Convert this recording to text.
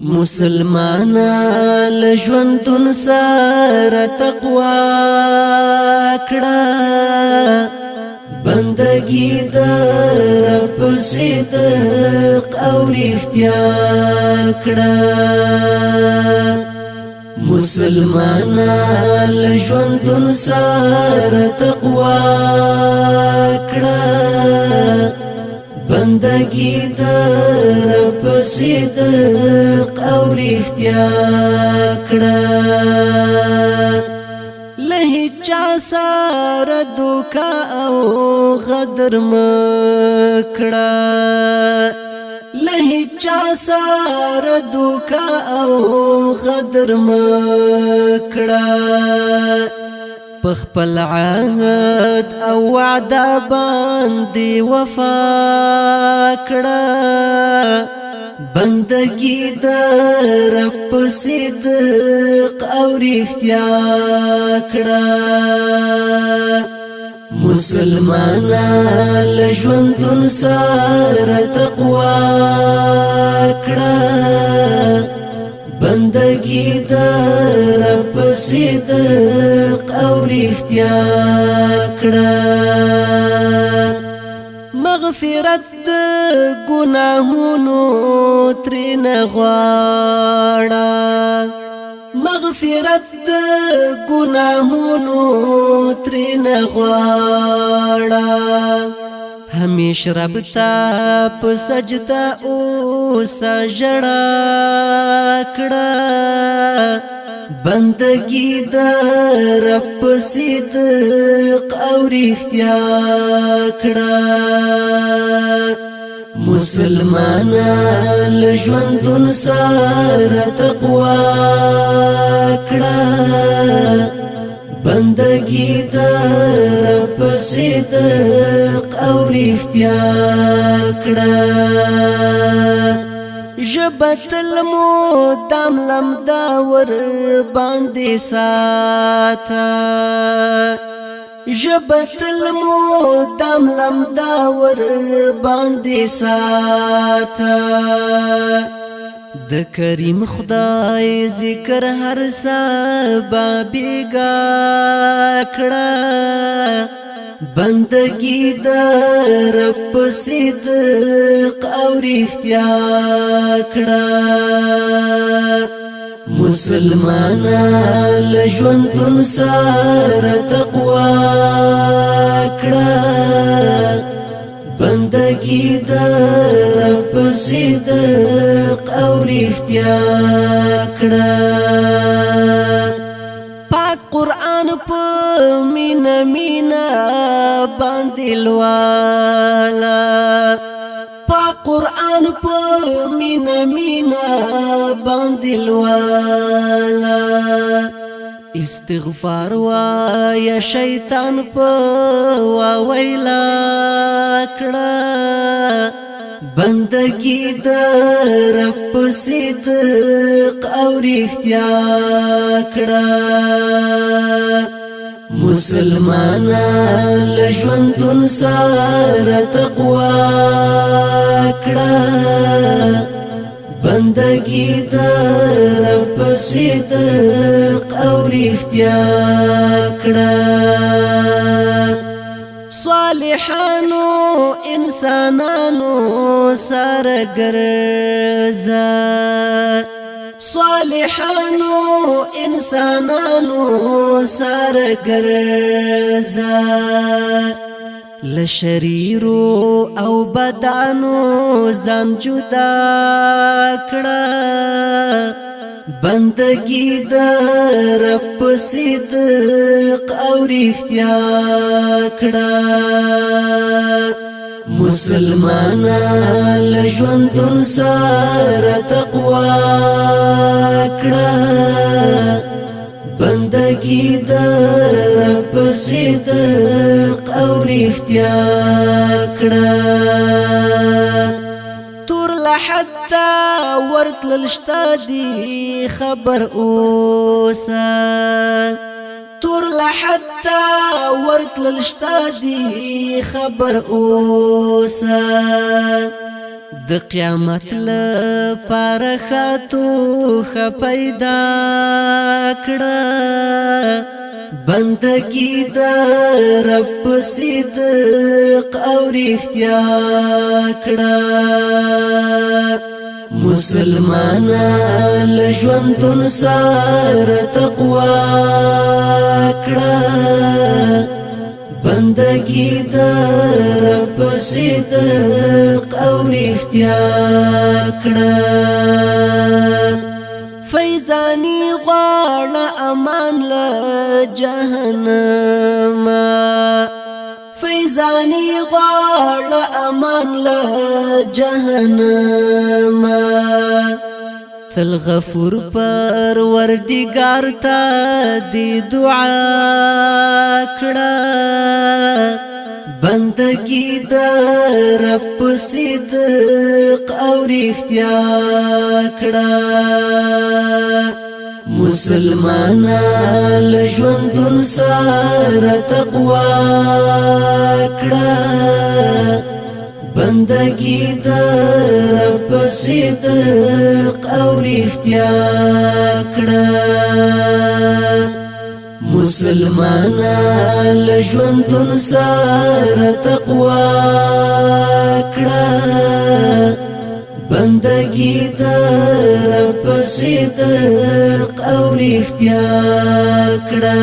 مسلمانا لژوندون سره تقوا کړه بندگی در په صدق او رښتیا کړه مسلمانا لژوندون سره تقوا کړه بندگی در په صدق او رښتیا کړه له هیچا سره دوکا او غدر مکړه له هیچا سره دوکا او غدر مکړه پخپل عهد او وعده باندې وفا کړه بندگی در په صدق او رښتیا کړه مسلمانا لژوندون سره تقوا کړه بندگی در په صدق او رښتیا کړه مغفرت د ګناهونو ترنه غواړه مغفرت د ګناهونو ترنه غواړه همیشه رب ته په سجده او سجړه کړه بندگی در په صدق او رښتیا کړه مسلمانا لژوندون سره تقوا کړه بندگی در په صدق او رښتیا کړه جبتل مدام لمدا ور باندې ساته جبتل مدام لمدا ور باندې ساته د کریم خدای ذکر هر سبا بیگا کړه بندگی در په صدق او رښتیا کړه مسلمانا لژوندون سره تقوا کړه بندگی در په صدق او رښتیا کړه پاک قرآن په مینا مینا باندې لوالا پاک قرآن په مینا مینا باندې لوالا استغفار وایا شیطان په ویلا کړه بندگی در په صدق او رښتیا کړه مسلمانا لژوندون سره تقوا کړه بندگی در په صدق او رښتیا کړه صالحانو انسانانو سره ګرځه صالحانو انسانانو سره ګرځه لشریرو او بدانو ځان جدا کړه بندگی در په صدق او رښتیا کړه مسلمانا لژوندون سره تقوا کړه بندگی در په صدق او رښتیا کړه تور لحد ورتلل شته دی خبر اوسه تور لحد ورتلل شته دی خبر اوسه د قیامت لپاره خاتو پیدا کړه بندگی د رب صدق او رښتیا کړه مسلمان لژوندون سره تقوا کړه بندگی د رب صدق او رښتیا کړه فیضانی غواړه امان له جهنم فیضانی غواړه امان له جهنم تل غفور پروردگار ته دی دعا کړه بندگی د رب صدق او رښتیا کړه مسلمان لژوندون سره تقوا کړه بندگی د رب صدق او رښتیا کړه مسلمان لژوندون سره تقوا کړه بندگی د رب صدق او رښتیا کړه